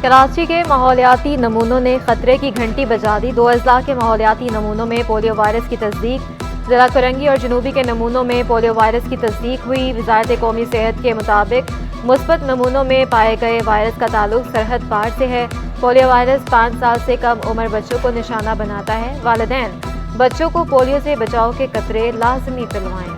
कराची के माहौलियाती नमूनों ने खतरे की घंटी बजा दी। 2 अजला के माहौलियाती नमूनों में पोलियो वायरस की तस्दीक। जिला कुरंगी और जनूबी के नमूनों में पोलियो वायरस की तस्दीक हुई। वजारत कौमी सेहत के मुताबिक मुस्बत नमूनों में पाए गए वायरस का ताल्लुक सरहद पार से है। पोलियो वायरस 5 साल से कम उम्र बच्चों को निशाना बनाता है। वालिदैन बच्चों को पोलियो से बचाव के कतरे लाजमी पिलवाएं।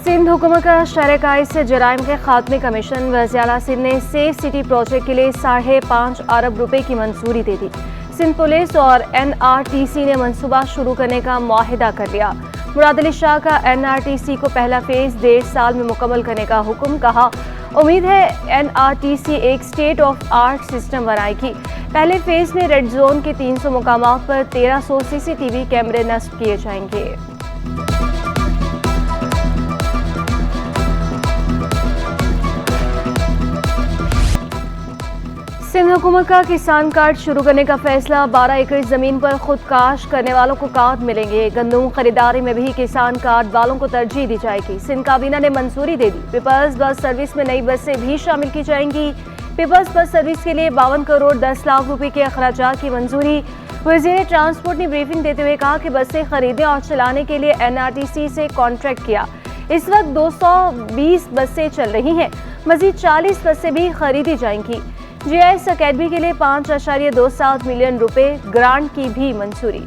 सिंध हुकूमत का शरकाई से जराइम के खात्मे का मिशन वज़ीर-ए-आला सिंध ने सेफ सिटी प्रोजेक्ट के लिए 5.5 अरब रुपए की मंजूरी दे दी। सिंध पुलिस और NRTC ने मंसूबा शुरू करने का मुआहिदा कर लिया। मुराद अली शाह का NRTC को पहला फेज 1.5 साल में मुकम्मल करने का हुक्म। कहा उम्मीद है NRTC एक स्टेट ऑफ आर्ट सिस्टम बनाएगी। पहले फेज में रेड जोन के 300 मुकामात पर 1300 CCTV कैमरे नस्ब किए जाएंगे। सिंध हुकूमत का किसान कार्ड शुरू करने का फैसला। 12 एकड़ जमीन पर खुद काश करने वालों को कार्ड मिलेंगे। गंदम खरीदारी में भी किसान कार्ड वालों को तरजीह दी जाएगी। सिंध काबीना ने मंजूरी दे दी। पीपल्स बस सर्विस में नई बसें भी शामिल की जाएंगी। पीपल्स बस सर्विस के लिए 52 करोड़ 10 लाख रुपए के अखराजात की मंजूरी। वज़ीर ट्रांसपोर्ट ने ब्रीफिंग देते हुए कहा कि बसें खरीदने और चलाने के लिए NRTC से कॉन्ट्रैक्ट किया। इस वक्त 220 बसें चल रही हैं। मजीद 40 बसें भी खरीदी जाएंगी। GIS अकेडमी के लिए 5.27 मिलियन रुपए ग्रांट की भी मंजूरी।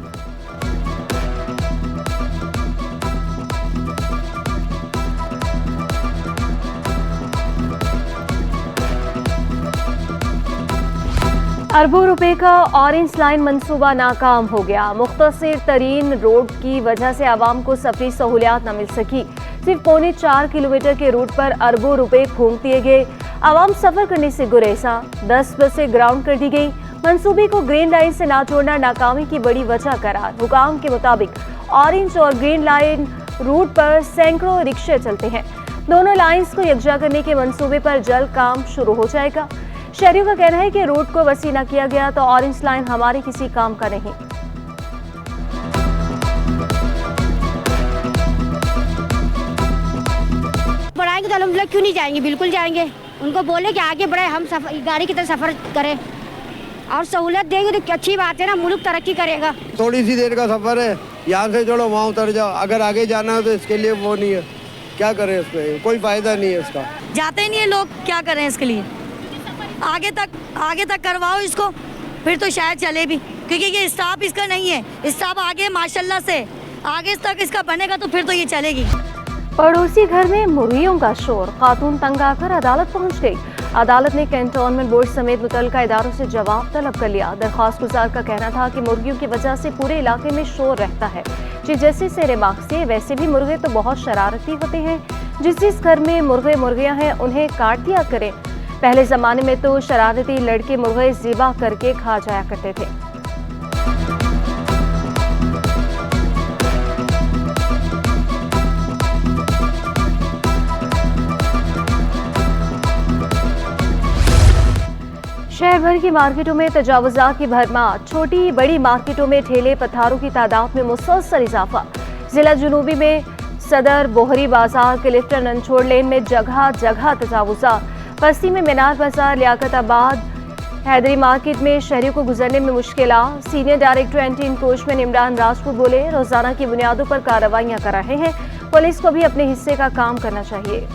अरबों रुपए का ऑरेंज लाइन मंसूबा नाकाम हो गया। मुख्तसर तरीन रोड की वजह से आवाम को सफरी सहूलियात न मिल सकी। सिर्फ 4.25 किलोमीटर के रूट पर अरबों रुपए फूंक दिए गए। आवाम सफर करने से गुरेजा। 10 बसें ग्राउंड कर दी गई। मंसूबे को ग्रीन लाइन से ना जोड़ना नाकामी की बड़ी वजह करार। हुकाम के मुताबिक ऑरेंज और ग्रीन लाइन रूट पर सैकड़ों रिक्शे चलते हैं। दोनों लाइंस को यकजा करने के मंसूबे पर जल्द काम शुरू हो जाएगा। शहरियों का कहना है कि रूट को वसी न किया गया तो ऑरेंज लाइन हमारे किसी काम का नहीं। बढ़ाएंगे तो हम लोग क्यों नहीं जाएंगे, बिल्कुल जाएंगे। उनको बोले कि आगे बढ़े, हम गाड़ी की तरह सफर करें और सहूलत देंगे तो अच्छी बात है ना, मुल्क तरक्की करेगा। थोड़ी सी देर का सफर है, यहाँ से चलो वहाँ उतर जाओ। अगर आगे जाना है तो इसके लिए वो नहीं है, क्या करें, इसमें कोई फायदा नहीं है इसका। जाते ही नहीं है लोग, क्या करें इसके लिए। आगे तक करवाओ इसको, फिर तो शायद चले भी, क्योंकि ये स्टाफ इसका नहीं है। स्टाफ आगे माशाल्लाह से आगे तक इसका बनेगा तो फिर तो ये चलेगी। पड़ोसी घर में मुर्गियों का शोर। खातून तंग आकर अदालत पहुंच गई। अदालत ने कैंटोनमेंट बोर्ड समेत मुतल्लिका इदारों से जवाब तलब कर लिया। दरख्वास्त गुजार का कहना था कि मुर्गियों की वजह से पूरे इलाके में शोर रहता है। जैसे सेरे मांगते, वैसे भी मुर्गे तो बहुत शरारती होते हैं। जिस घर में मुर्गे मुर्गियां हैं उन्हें काट दिया करें। पहले जमाने में तो शरारती लड़के मुर्गे ज़िबा करके खा जाया करते थे। शहर भर की मार्केटों में तजावुज़ात की भरमार। छोटी बड़ी मार्केटों में ठेले पथारों की तादाद में मुसलसल इजाफा। जिला जुनूबी में सदर, बोहरी बाजार, क्लिफ्टन, नंचोड़ लेन में जगह जगह तजावुज़ात। बस्ती में मीनार बाजार, लियाकताबाद, हैदरी मार्केट में शहरियों को गुजरने में मुश्किलात। Senior director anti encroachment Imran Rajput बोले, रोजाना की बुनियादों पर कार्रवाइयां कर रहे हैं। पुलिस को भी अपने हिस्से का काम करना चाहिए।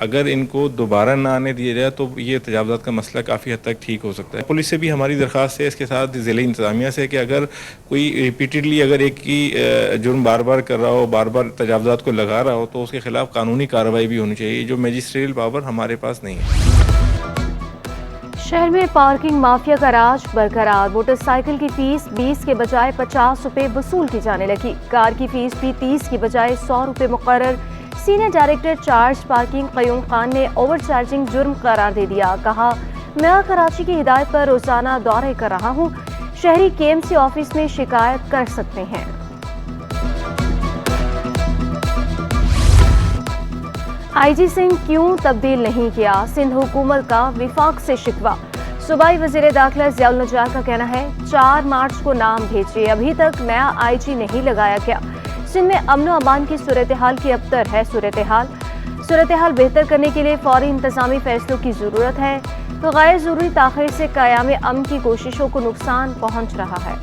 अगर इनको दोबारा ना आने दिया जाए तो ये तजावुज़ात का मसला काफ़ी हद तक ठीक हो सकता है। पुलिस से भी हमारी दरख्वास्त है, इसके साथ ज़िले इंतज़ामिया से, कि अगर कोई रिपीटेडली अगर एक ही जुर्म बार बार कर रहा हो, बार बार तजावुज़ात को लगा रहा हो, तो उसके खिलाफ कानूनी कार्रवाई भी होनी चाहिए, जो मजिस्ट्रियल पावर हमारे पास नहीं है। शहर में पार्किंग माफिया का राज बरकरार। मोटरसाइकिल की फीस 20 के बजाय 50 रुपए वसूल की जाने लगी। कार की फीस भी 30 की बजाय 100 रुपए मुकर्रर। Senior director charge parking Qayyum Khan ने ओवर चार्जिंग जुर्म करार दे दिया। कहा, मैं कराची की हिदायत पर रोजाना दौरे कर रहा हूँ। शहरी KMC ऑफिस में शिकायत कर सकते हैं। IG सिंह क्यों तब्दील नहीं किया? सिंध हुकूमत का विफाक से शिकवा। सूबाई वजीर दाखिला ज़ियाउल नजार का कहना है 4 मार्च को नाम भेजे, अभी तक नया IG नहीं लगाया गया। सिंध में अमन व अमान की सूरत हाल की अबतर है। सूरत हाल बेहतर करने के लिए फौरी इंतजामी फैसलों की ज़रूरत है, तो गैर ज़रूरी ताख़ीर से क़याम अमन की कोशिशों को नुकसान पहुँच रहा है।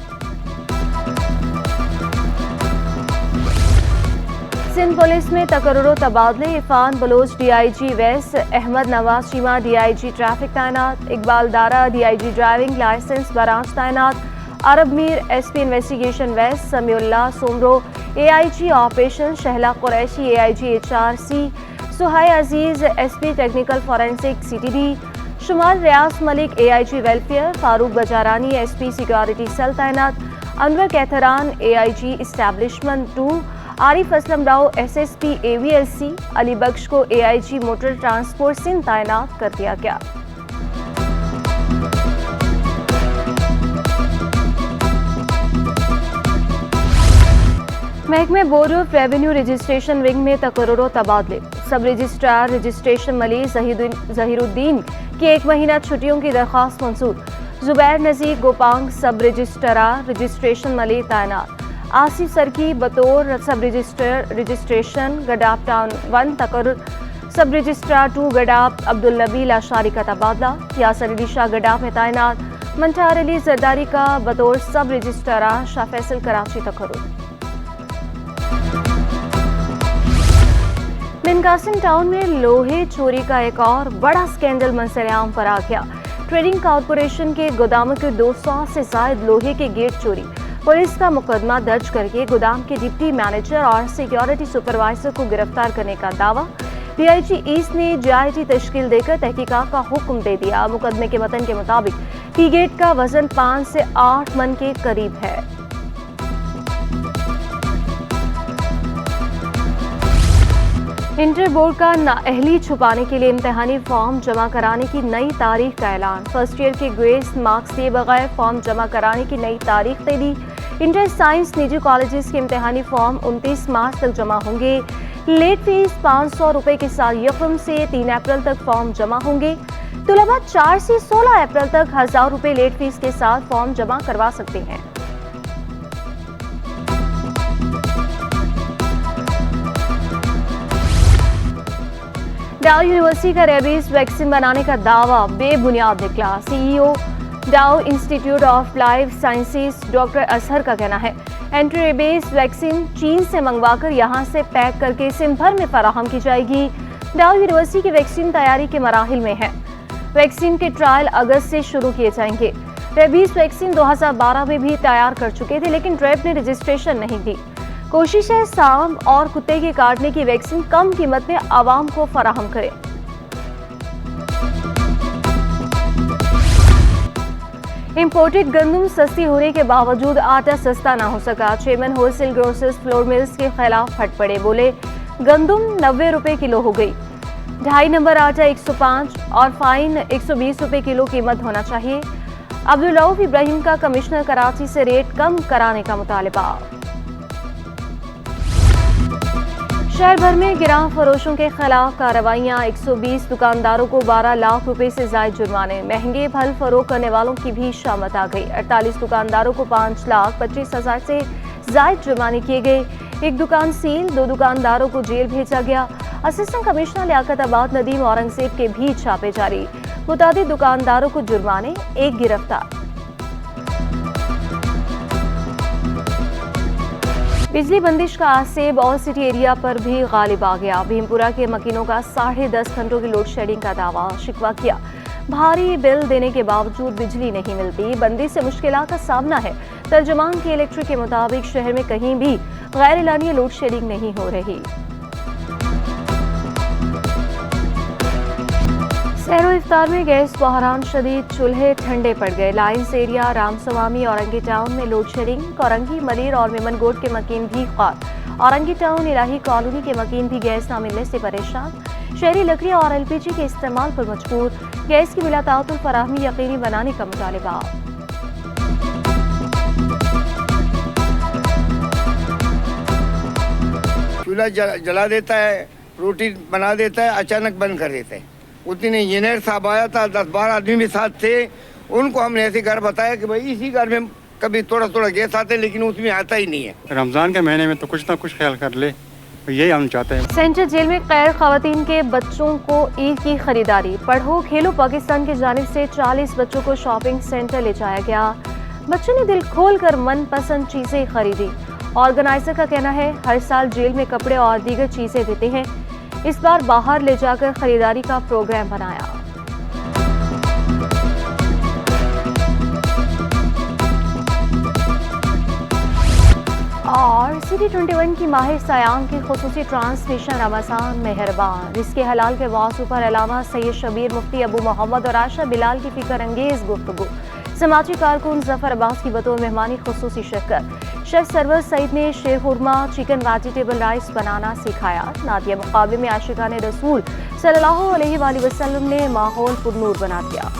सिंध पुलिस में तकर्रुर तबादले, Irfan Baloch DIG west, Ahmed Nawaz Cheema DIG traffic तैनात, Iqbal Dara DIG driving licence branch तैनात, Arab Mir SP investigation west, Samiullah Soomro AIG operation, Shahla Qureshi AIG HRC, Suhai Aziz SP technical forensic CTD, Shumail Riaz Malik AIG welfare, Farooq Bijarani SP security cell तैनात, Anwar Kaithran AIG establishment 2, Arif Aslam Rao SSP AVLC, Ali Bakhsh को AIG मोटर ट्रांसपोर्ट सिंध तैनात कर दिया गया। महकमे board of revenue registration wing में तकर्रुर तबादले, सब रजिस्ट्रार रजिस्ट्रेशन मलिक जहीरुद्दीन की 1 महीना छुट्टियों की दरख्वास्त मंजूर, जुबैर नज़ीर गोपांग सब रजिस्ट्रार रजिस्ट्रेशन मलिक तैनात, आसिफ सरकी बतौर सब रजिस्ट्रार रजिस्ट्रेशन गडाप टाउन 1 तकर्रुर, सब रजिस्ट्रार 2 गडाप अब्दुल नबील आशारी का तबादला, यासर अली शाह गडाप में तैनात, मंठार अली जरदारी का बतौर सब रजिस्ट्रार शाह फैसल कराची तकर्रुर। बिनकासिम टाउन में लोहे चोरी का एक और बड़ा स्कैंडल मंजर-ए-आम पर आ गया। ट्रेडिंग कॉरपोरेशन के गोदामों के 200 से ज्यादा लोहे के गेट चोरी। पुलिस का मुकदमा दर्ज करके गोदाम के डिप्टी मैनेजर और सिक्योरिटी सुपरवाइजर को गिरफ्तार करने का दावा। DIG ईस्ट ने JIT तश्कील देकर तहकीकात का हुक्म दे दिया। मुकदमे के मतन के मुताबिक टी गेट का वजन 5 से 8 मन के करीब है। इंटर बोर्ड का नाअहली छुपाने के लिए इम्तिहानी फॉर्म जमा कराने की नई तारीख का ऐलान। फर्स्ट ईयर के ग्रेस मार्क्स दिए बगैर फॉर्म जमा कराने की नई तारीख दे दी। इंटर साइंस निजी कॉलेजेस के इम्तिहानी फॉर्म 29 मार्च तक जमा होंगे। लेट फीस 500 रुपये के साथ यकम से 3 अप्रैल तक फॉर्म जमा होंगे। तलबा 4 से 16 अप्रैल तक 1000 रुपये लेट फीस के साथ फॉर्म जमा करवा सकते हैं। डाउ यूनिवर्सिटी का रेबीज वैक्सीन बनाने का दावा बेबुनियाद निकला। CEO Dow institute of life sciences doctor Ashar का कहना है एंटी रेबीज वैक्सीन चीन से मंगवाकर यहां से पैक करके सिंध भर में फराहम की जाएगी। डाउ यूनिवर्सिटी की वैक्सीन तैयारी के मराहिल में है। वैक्सीन के ट्रायल अगस्त से शुरू किए जाएंगे। रेबीज वैक्सीन 2012 में भी तैयार कर चुके थे, लेकिन रैब ने रजिस्ट्रेशन नहीं दी। कोशिश है सांप और कुत्ते के काटने की वैक्सीन कम कीमत में आवाम को फराहम करे। इंपोर्टेड गंदम सस्ती होने के बावजूद आटा सस्ता ना हो सका। Chairman wholesale grocers flour mills के खिलाफ फट पड़े, बोले गंदम 90 रुपए किलो हो गई। 2.5 नंबर आटा 105 और फाइन 120 रुपए किलो कीमत होना चाहिए। अब्दुल रऊफ इब्राहिम का कमिश्नर कराची से रेट कम कराने का मुतालबा। शहर भर में गिराह फरोशों के खिलाफ कार्रवाइयाँ। 120 दुकानदारों को 12 लाख रुपए से जायद जुर्माने। महंगे फल फरोख्त करने वालों की भी शामत आ गई। 48 दुकानदारों को 5,25,000 से जायद जुर्माने किए गए। एक दुकान सील, 2 दुकानदारों को जेल भेजा गया। असिस्टेंट कमिश्नर लियाकताबाद नदीम औरंगजेब के भी छापे जारी। मुतादिद दुकानदारों को जुर्माने, 1 गिरफ्तार। बिजली बंदिश का आसेब और सिटी एरिया पर भी गालिब आ गया। भीमपुरा के मकीनों का 10.5 घंटों की लोड शेडिंग का दावा। शिकवा किया भारी बिल देने के बावजूद बिजली नहीं मिलती, बंदिश से मुश्किलात का सामना है। तर्जुमान के इलेक्ट्रिक के मुताबिक शहर में कहीं भी गैर एलानिया लोड शेडिंग नहीं हो रही। सहरो इफ्तार में गैस बहरान शदीद, चूल्हे ठंडे पड़ गए। Lines Area, Ramaswamy, Orangi Town में लोड शेडिंग। औरंगी, मलिर और मेमनगोट के मकीन भी ख्वार। औरंगी टाउन, इलाही कॉलोनी के मकीन भी गैस न मिलने से परेशान। शहरी लकड़ी और LPG के इस्तेमाल पर मजबूर। गैस की बिलातातुल फराहमी यकीनी बनाने का मुतालबा। चूल्हा जला देता है, रोटी बना देता है, अचानक बंद कर देता है। उतनी इंजीनियर साहब आया था, 10-12 आदमी भी साथ थे, उनको हमने ऐसे घर बताया कि भाई इसी घर में कभी थोड़ा थोड़ा गैस आते हैं, लेकिन उसमें आता ही नहीं है। रमज़ान के महीने में तो कुछ ना कुछ ख्याल कर ले, यही हम चाहते हैं। सेंट्रल जेल में कैद खवातीन के बच्चों को ईद की खरीदारी। पढ़ो खेलो पाकिस्तान की जानिब से 40 बच्चों को शॉपिंग सेंटर ले जाया गया। बच्चों ने दिल खोल कर मनपसंद चीजें खरीदी। ऑर्गेनाइजर का कहना है हर साल जेल में कपड़े और दीगर चीजें देते हैं, इस बार बाहर ले जाकर खरीदारी का प्रोग्राम बनाया। और सिटी 21 की माहिर सयाम की खुसूसी ट्रांसमिशन रमज़ान मेहरबान, जिसके हलाल के मौजू पर अलामा सैयद शबीर मुफ्ती अबू मोहम्मद और आशा बिलाल की फिक्र अंगेज गुफ्तगू। समाजी कारकुन जफर अब्बास की बतौर मेहमानी खुसूसी शिरकत। शेफ सरवर सईद ने शीरखुरमा चिकन वेजिटेबल राइस बनाना सिखाया। नादिया मुकाबले में आशिकाने रसूल सल्लल्लाहु अलैहि वसल्लम ने माहौल पुरनूर बना दिया।